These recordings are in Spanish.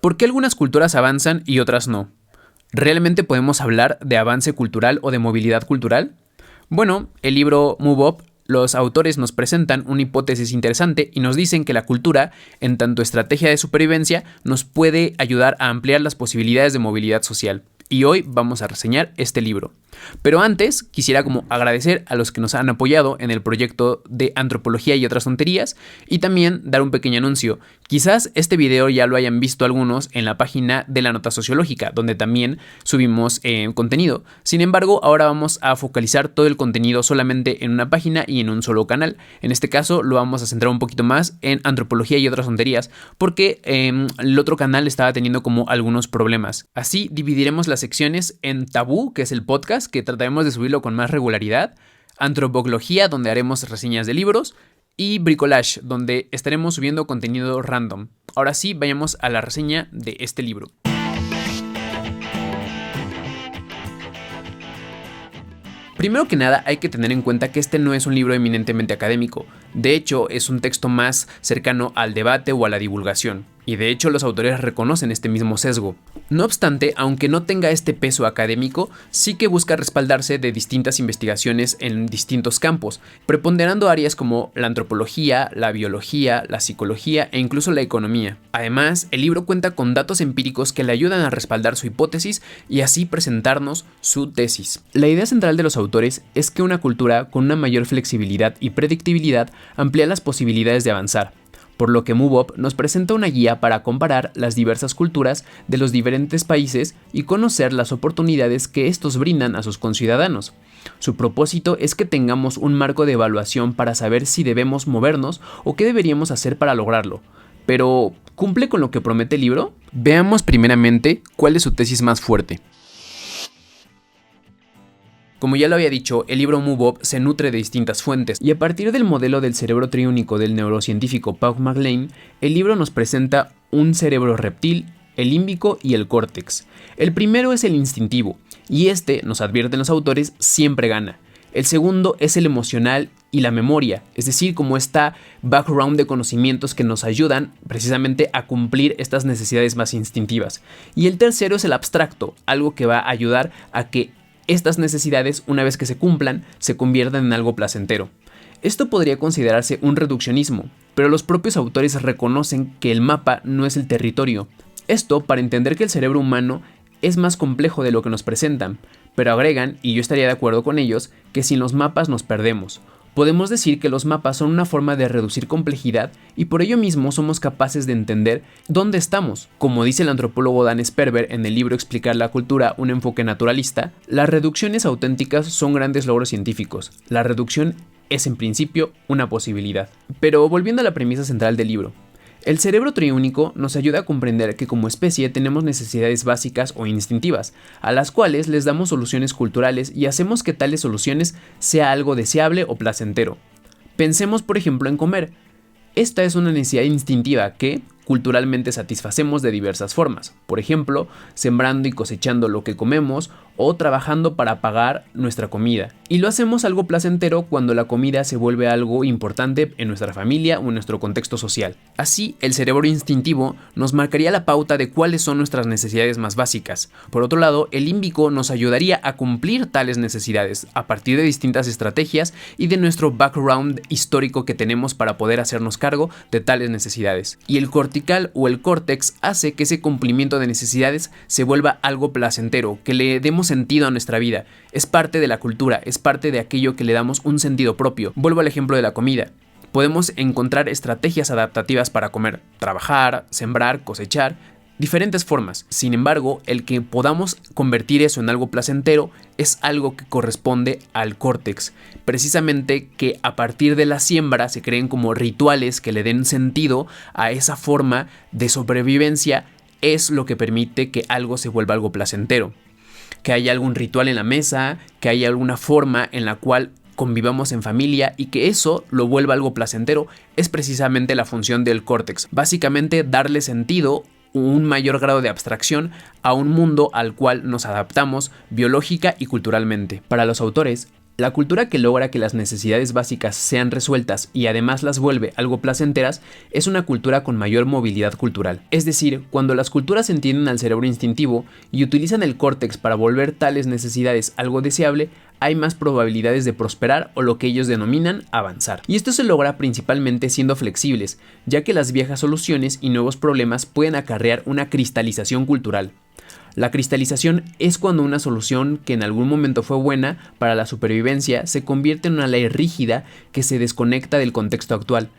¿Por qué algunas culturas avanzan y otras no? ¿Realmente podemos hablar de avance cultural o de movilidad cultural? Bueno, el libro Move Up, los autores nos presentan una hipótesis interesante y nos dicen que la cultura, en tanto estrategia de supervivencia, nos puede ayudar a ampliar las posibilidades de movilidad social. Y hoy vamos a reseñar este libro. Pero antes, quisiera agradecer a los que nos han apoyado en el proyecto de Antropología y otras tonterías y también dar un pequeño anuncio. Quizás este video ya lo hayan visto algunos en la página de la Nota Sociológica, donde también subimos contenido. Sin embargo, ahora vamos a focalizar todo el contenido solamente en una página y en un solo canal. En este caso lo vamos a centrar un poquito más en Antropología y otras tonterías, porque el otro canal estaba teniendo algunos problemas. Así dividiremos las secciones en Tabú, que es el podcast, que trataremos de subirlo con más regularidad, Antropología, donde haremos reseñas de libros, y Bricolage, donde estaremos subiendo contenido random. Ahora sí, vayamos a la reseña de este libro. Primero que nada, hay que tener en cuenta que este no es un libro eminentemente académico. De hecho, es un texto más cercano al debate o a la divulgación. Y de hecho, los autores reconocen este mismo sesgo. No obstante, aunque no tenga este peso académico, sí que busca respaldarse de distintas investigaciones en distintos campos, preponderando áreas como la antropología, la biología, la psicología e incluso la economía. Además, el libro cuenta con datos empíricos que le ayudan a respaldar su hipótesis y así presentarnos su tesis. La idea central de los autores es que una cultura con una mayor flexibilidad y predictibilidad amplía las posibilidades de avanzar, por lo que Move Up nos presenta una guía para comparar las diversas culturas de los diferentes países y conocer las oportunidades que estos brindan a sus conciudadanos. Su propósito es que tengamos un marco de evaluación para saber si debemos movernos o qué deberíamos hacer para lograrlo. Pero, ¿cumple con lo que promete el libro? Veamos primeramente cuál es su tesis más fuerte. Como ya lo había dicho, el libro Move Up se nutre de distintas fuentes y a partir del modelo del cerebro triúnico del neurocientífico Paul MacLean, el libro nos presenta un cerebro reptil, el límbico y el córtex. El primero es el instintivo y este, nos advierten los autores, siempre gana. El segundo es el emocional y la memoria, es decir, como esta background de conocimientos que nos ayudan precisamente a cumplir estas necesidades más instintivas. Y el tercero es el abstracto, algo que va a ayudar a que estas necesidades, una vez que se cumplan, se conviertan en algo placentero. Esto podría considerarse un reduccionismo, pero los propios autores reconocen que el mapa no es el territorio. Esto para entender que el cerebro humano es más complejo de lo que nos presentan, pero agregan, y yo estaría de acuerdo con ellos, que sin los mapas nos perdemos. Podemos decir que los mapas son una forma de reducir complejidad y por ello mismo somos capaces de entender dónde estamos. Como dice el antropólogo Dan Sperber en el libro Explicar la cultura, un enfoque naturalista, las reducciones auténticas son grandes logros científicos. La reducción es en principio una posibilidad. Pero volviendo a la premisa central del libro, el cerebro triúnico nos ayuda a comprender que como especie tenemos necesidades básicas o instintivas, a las cuales les damos soluciones culturales y hacemos que tales soluciones sea algo deseable o placentero. Pensemos por ejemplo en comer. Esta es una necesidad instintiva que culturalmente satisfacemos de diversas formas, por ejemplo, sembrando y cosechando lo que comemos o trabajando para pagar nuestra comida. Y lo hacemos algo placentero cuando la comida se vuelve algo importante en nuestra familia o en nuestro contexto social. Así, el cerebro instintivo nos marcaría la pauta de cuáles son nuestras necesidades más básicas. Por otro lado, el límbico nos ayudaría a cumplir tales necesidades a partir de distintas estrategias y de nuestro background histórico que tenemos para poder hacernos cargo de tales necesidades. Y el cortical o el córtex hace que ese cumplimiento de necesidades se vuelva algo placentero, que le demos sentido a nuestra vida. Es parte de la cultura, es parte de aquello que le damos un sentido propio. Vuelvo al ejemplo de la comida. Podemos encontrar estrategias adaptativas para comer, trabajar, sembrar, cosechar, diferentes formas. Sin embargo, el que podamos convertir eso en algo placentero es algo que corresponde al córtex. Precisamente que a partir de la siembra se creen como rituales que le den sentido a esa forma de sobrevivencia, es lo que permite que algo se vuelva algo placentero. Que haya algún ritual en la mesa, que haya alguna forma en la cual convivamos en familia y que eso lo vuelva algo placentero, es precisamente la función del córtex. Básicamente darle sentido, un mayor grado de abstracción a un mundo al cual nos adaptamos biológica y culturalmente. Para los autores, La cultura que logra que las necesidades básicas sean resueltas y además las vuelve algo placenteras es una cultura con mayor movilidad cultural. Es decir, cuando las culturas entienden al cerebro instintivo y utilizan el córtex para volver tales necesidades algo deseable, hay más probabilidades de prosperar o lo que ellos denominan avanzar. Y esto se logra principalmente siendo flexibles, ya que las viejas soluciones y nuevos problemas pueden acarrear una cristalización cultural. La cristalización es cuando una solución que en algún momento fue buena para la supervivencia se convierte en una ley rígida que se desconecta del contexto actual.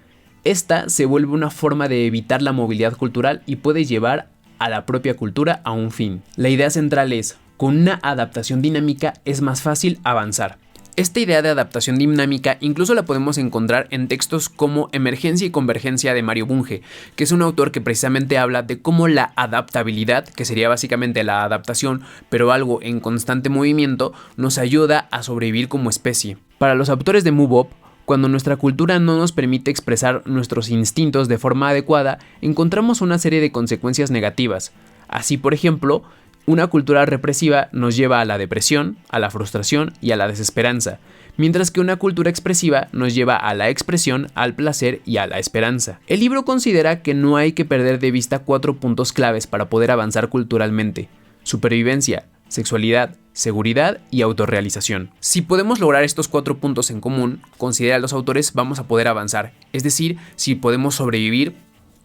Esta se vuelve una forma de evitar la movilidad cultural y puede llevar a la propia cultura a un fin. La idea central es, con una adaptación dinámica es más fácil avanzar. Esta idea de adaptación dinámica incluso la podemos encontrar en textos como Emergencia y Convergencia de Mario Bunge, que es un autor que precisamente habla de cómo la adaptabilidad, que sería básicamente la adaptación, pero algo en constante movimiento, nos ayuda a sobrevivir como especie. Para los autores de Move Up, cuando nuestra cultura no nos permite expresar nuestros instintos de forma adecuada, encontramos una serie de consecuencias negativas. Así, por ejemplo, una cultura represiva nos lleva a la depresión, a la frustración y a la desesperanza, mientras que una cultura expresiva nos lleva a la expresión, al placer y a la esperanza. El libro considera que no hay que perder de vista 4 puntos claves para poder avanzar culturalmente: supervivencia, sexualidad, seguridad y autorrealización. Si podemos lograr estos 4 puntos en común, considera los autores, vamos a poder avanzar. Es decir, si podemos sobrevivir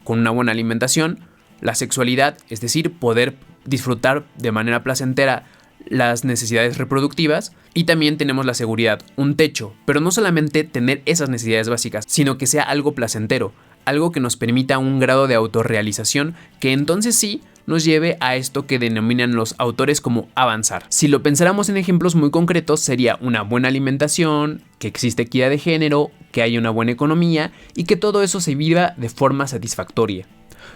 con una buena alimentación, la sexualidad, es decir, poder disfrutar de manera placentera las necesidades reproductivas, y también tenemos la seguridad, un techo, pero no solamente tener esas necesidades básicas, sino que sea algo placentero, algo que nos permita un grado de autorrealización que entonces sí nos lleve a esto que denominan los autores como avanzar. Si lo pensáramos en ejemplos muy concretos, sería una buena alimentación, que existe equidad de género, que haya una buena economía y que todo eso se viva de forma satisfactoria.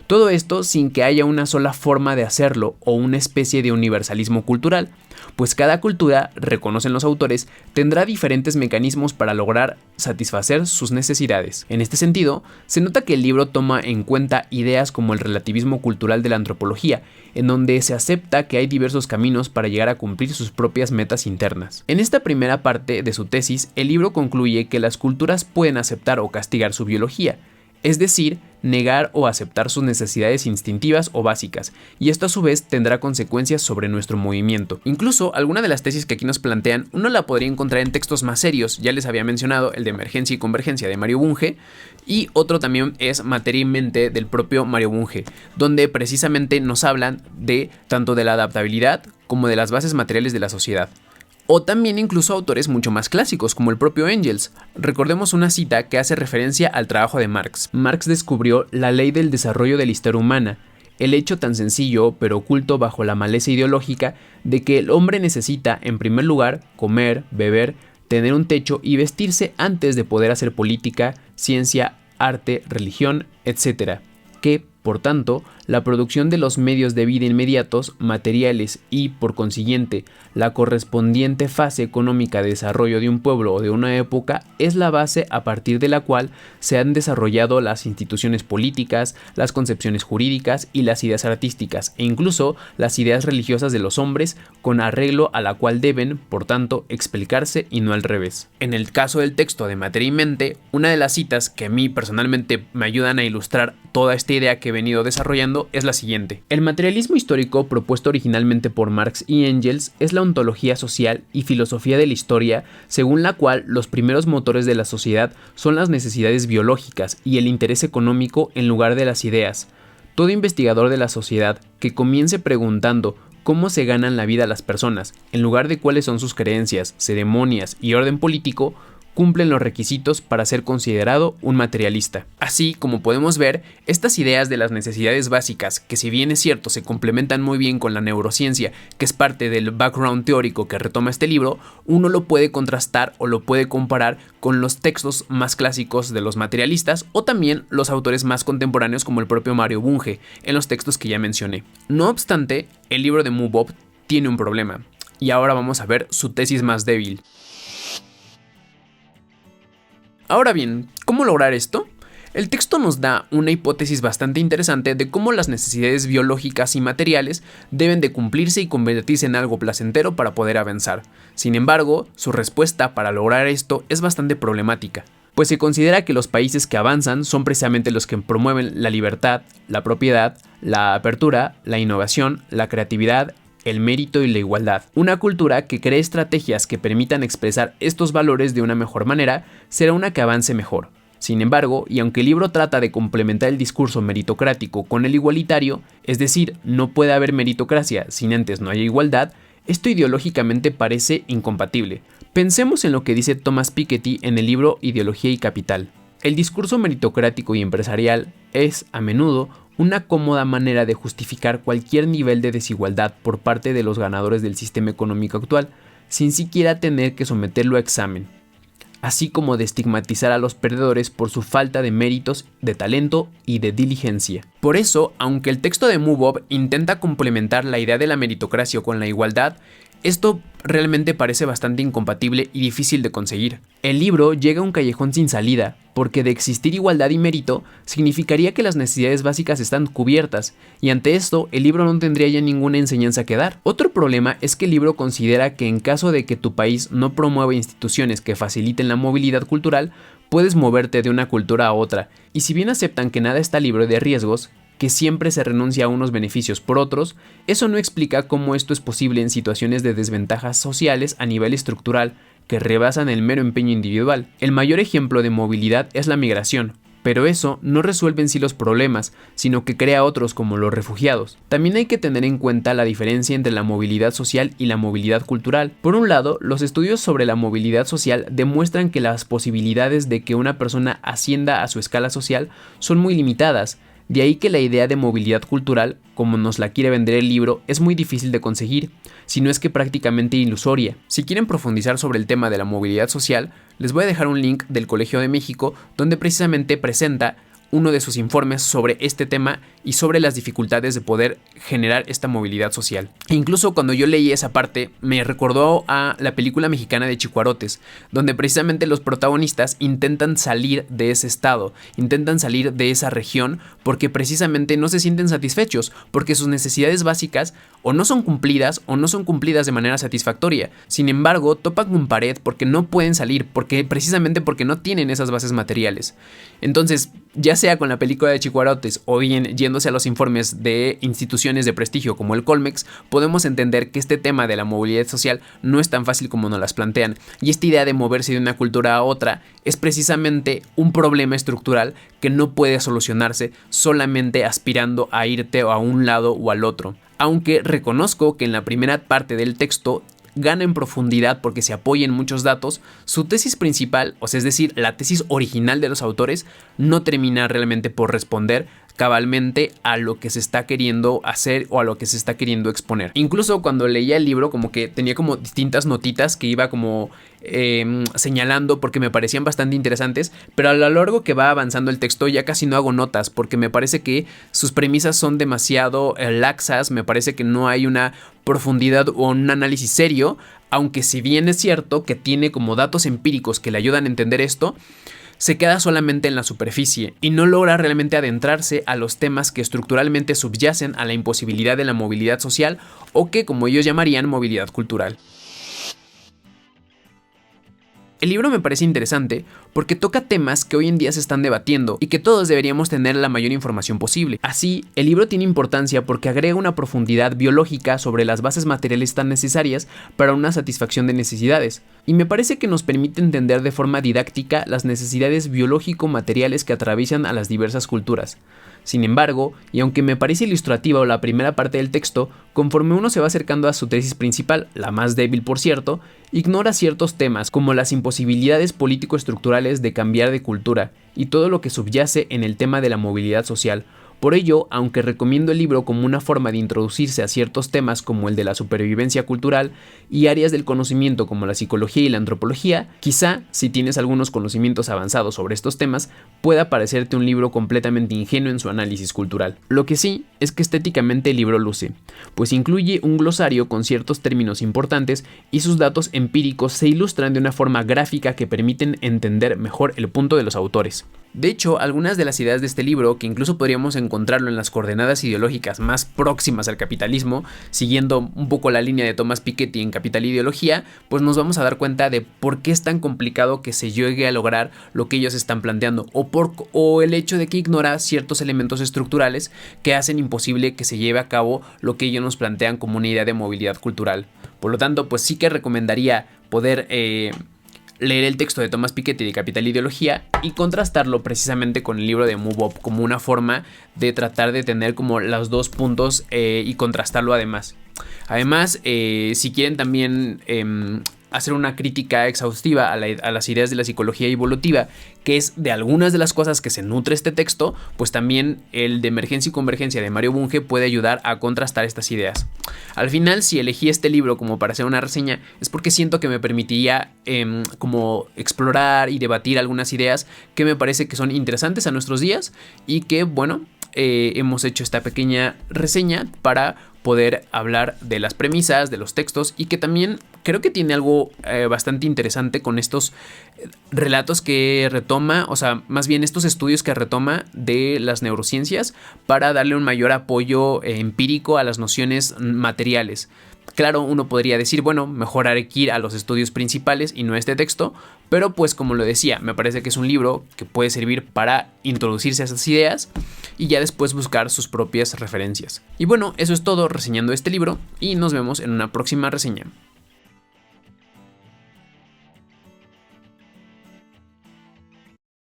Todo esto sin que haya una sola forma de hacerlo o una especie de universalismo cultural, pues cada cultura, reconocen los autores, tendrá diferentes mecanismos para lograr satisfacer sus necesidades. En este sentido, se nota que el libro toma en cuenta ideas como el relativismo cultural de la antropología, en donde se acepta que hay diversos caminos para llegar a cumplir sus propias metas internas. En esta primera parte de su tesis, el libro concluye que las culturas pueden aceptar o castigar su biología, es decir, negar o aceptar sus necesidades instintivas o básicas, y esto a su vez tendrá consecuencias sobre nuestro movimiento. Incluso alguna de las tesis que aquí nos plantean uno la podría encontrar en textos más serios. Ya les había mencionado el de Emergencia y Convergencia de Mario Bunge, y otro también es Materia y Mente del propio Mario Bunge, donde precisamente nos hablan de tanto de la adaptabilidad como de las bases materiales de la sociedad. O también incluso autores mucho más clásicos, como el propio Engels. Recordemos una cita que hace referencia al trabajo de Marx. Marx descubrió la ley del desarrollo de la historia humana, el hecho tan sencillo pero oculto bajo la maleza ideológica de que el hombre necesita, en primer lugar, comer, beber, tener un techo y vestirse antes de poder hacer política, ciencia, arte, religión, etc. Que, por tanto, la producción de los medios de vida inmediatos, materiales y, por consiguiente, la correspondiente fase económica de desarrollo de un pueblo o de una época es la base a partir de la cual se han desarrollado las instituciones políticas, las concepciones jurídicas y las ideas artísticas, e incluso las ideas religiosas de los hombres, con arreglo a la cual deben, por tanto, explicarse y no al revés. En el caso del texto de Materia y Mente, una de las citas que a mí personalmente me ayudan a ilustrar toda esta idea que he venido desarrollando es la siguiente. El materialismo histórico propuesto originalmente por Marx y Engels es la ontología social y filosofía de la historia, según la cual los primeros motores de la sociedad son las necesidades biológicas y el interés económico en lugar de las ideas. Todo investigador de la sociedad que comience preguntando cómo se ganan la vida las personas, en lugar de cuáles son sus creencias, ceremonias y orden político, cumplen los requisitos para ser considerado un materialista. Así, como podemos ver, estas ideas de las necesidades básicas, que si bien es cierto se complementan muy bien con la neurociencia, que es parte del background teórico que retoma este libro, uno lo puede contrastar o lo puede comparar con los textos más clásicos de los materialistas o también los autores más contemporáneos como el propio Mario Bunge, en los textos que ya mencioné. No obstante, el libro de Move Up tiene un problema, y ahora vamos a ver su tesis más débil. Ahora bien, ¿cómo lograr esto? El texto nos da una hipótesis bastante interesante de cómo las necesidades biológicas y materiales deben de cumplirse y convertirse en algo placentero para poder avanzar. Sin embargo, su respuesta para lograr esto es bastante problemática, pues se considera que los países que avanzan son precisamente los que promueven la libertad, la propiedad, la apertura, la innovación, la creatividad, el mérito y la igualdad. Una cultura que cree estrategias que permitan expresar estos valores de una mejor manera será una que avance mejor. Sin embargo, y aunque el libro trata de complementar el discurso meritocrático con el igualitario, es decir, no puede haber meritocracia sin antes no haya igualdad, esto ideológicamente parece incompatible. Pensemos en lo que dice Thomas Piketty en el libro Ideología y Capital. El discurso meritocrático y empresarial es, a menudo, una cómoda manera de justificar cualquier nivel de desigualdad por parte de los ganadores del sistema económico actual, sin siquiera tener que someterlo a examen, así como de estigmatizar a los perdedores por su falta de méritos, de talento y de diligencia. Por eso, aunque el texto de MoveUp intenta complementar la idea de la meritocracia con la igualdad, esto realmente parece bastante incompatible y difícil de conseguir. El libro llega a un callejón sin salida, porque de existir igualdad y mérito, significaría que las necesidades básicas están cubiertas, y ante esto, el libro no tendría ya ninguna enseñanza que dar. Otro problema es que el libro considera que en caso de que tu país no promueva instituciones que faciliten la movilidad cultural, puedes moverte de una cultura a otra, y si bien aceptan que nada está libre de riesgos, que siempre se renuncia a unos beneficios por otros, eso no explica cómo esto es posible en situaciones de desventajas sociales a nivel estructural que rebasan el mero empeño individual. El mayor ejemplo de movilidad es la migración, pero eso no resuelve en sí los problemas, sino que crea otros como los refugiados. También hay que tener en cuenta la diferencia entre la movilidad social y la movilidad cultural. Por un lado, los estudios sobre la movilidad social demuestran que las posibilidades de que una persona ascienda a su escala social son muy limitadas. De ahí que la idea de movilidad cultural, como nos la quiere vender el libro, es muy difícil de conseguir, si no es que prácticamente ilusoria. Si quieren profundizar sobre el tema de la movilidad social, les voy a dejar un link del Colegio de México donde precisamente presenta uno de sus informes sobre este tema y sobre las dificultades de poder generar esta movilidad social. E incluso cuando yo leí esa parte me recordó a la película mexicana de Chicuarotes, donde precisamente los protagonistas intentan salir de ese estado, intentan salir de esa región porque precisamente no se sienten satisfechos, porque sus necesidades básicas o no son cumplidas de manera satisfactoria. Sin embargo, topan con pared porque no pueden salir, precisamente porque no tienen esas bases materiales. Entonces, ya sea con la película de Chicuarotes o bien yéndose a los informes de instituciones de prestigio como el Colmex, podemos entender que este tema de la movilidad social no es tan fácil como nos las plantean, y esta idea de moverse de una cultura a otra es precisamente un problema estructural que no puede solucionarse solamente aspirando a irte a un lado o al otro. Aunque reconozco que en la primera parte del texto gana en profundidad porque se apoya en muchos datos, su tesis principal, o sea, es decir, la tesis original de los autores, no termina realmente por responder cabalmente a lo que se está queriendo hacer o a lo que se está queriendo exponer. Incluso cuando leía el libro como que tenía como distintas notitas que iba como señalando porque me parecían bastante interesantes, pero a lo largo que va avanzando el texto ya casi no hago notas porque me parece que sus premisas son demasiado laxas, me parece que no hay una profundidad o un análisis serio, aunque si bien es cierto que tiene como datos empíricos que le ayudan a entender esto, se queda solamente en la superficie y no logra realmente adentrarse a los temas que estructuralmente subyacen a la imposibilidad de la movilidad social o que, como ellos llamarían, movilidad cultural. El libro me parece interesante porque toca temas que hoy en día se están debatiendo y que todos deberíamos tener la mayor información posible. Así, el libro tiene importancia porque agrega una profundidad biológica sobre las bases materiales tan necesarias para una satisfacción de necesidades, y me parece que nos permite entender de forma didáctica las necesidades biológico-materiales que atraviesan a las diversas culturas. Sin embargo, y aunque me parece ilustrativa la primera parte del texto, conforme uno se va acercando a su tesis principal, la más débil por cierto, ignora ciertos temas como las imposibilidades político-estructurales de cambiar de cultura y todo lo que subyace en el tema de la movilidad social. Por ello, aunque recomiendo el libro como una forma de introducirse a ciertos temas como el de la supervivencia cultural y áreas del conocimiento como la psicología y la antropología, quizá, si tienes algunos conocimientos avanzados sobre estos temas, pueda parecerte un libro completamente ingenuo en su análisis cultural. Lo que sí es que estéticamente el libro luce, pues incluye un glosario con ciertos términos importantes y sus datos empíricos se ilustran de una forma gráfica que permiten entender mejor el punto de los autores. De hecho, algunas de las ideas de este libro, que incluso podríamos encontrarlo en las coordenadas ideológicas más próximas al capitalismo, siguiendo un poco la línea de Thomas Piketty en Capital e Ideología, pues nos vamos a dar cuenta de por qué es tan complicado que se llegue a lograr lo que ellos están planteando, o el hecho de que ignora ciertos elementos estructurales que hacen imposible que se lleve a cabo lo que ellos nos plantean como una idea de movilidad cultural. Por lo tanto, pues sí que recomendaría poder leer el texto de Thomas Piketty de Capital e Ideología y contrastarlo precisamente con el libro de Move Up como una forma de tratar de tener como los dos puntos y contrastarlo además. Además, si quieren también hacer una crítica exhaustiva a las ideas de la psicología evolutiva, que es de algunas de las cosas que se nutre este texto, pues también el de Emergencia y Convergencia de Mario Bunge puede ayudar a contrastar estas ideas. Al final, si elegí este libro como para hacer una reseña, es porque siento que me permitiría como explorar y debatir algunas ideas que me parece que son interesantes a nuestros días y que, bueno, hemos hecho esta pequeña reseña para poder hablar de las premisas, de los textos, y que también creo que tiene algo bastante interesante con estos relatos que retoma, o sea, más bien estos estudios que retoma de las neurociencias para darle un mayor apoyo empírico a las nociones materiales. Claro, uno podría decir, bueno, mejor hay que ir a los estudios principales y no a este texto, pero pues como lo decía, me parece que es un libro que puede servir para introducirse a esas ideas y ya después buscar sus propias referencias. Y bueno, eso es todo reseñando este libro y nos vemos en una próxima reseña.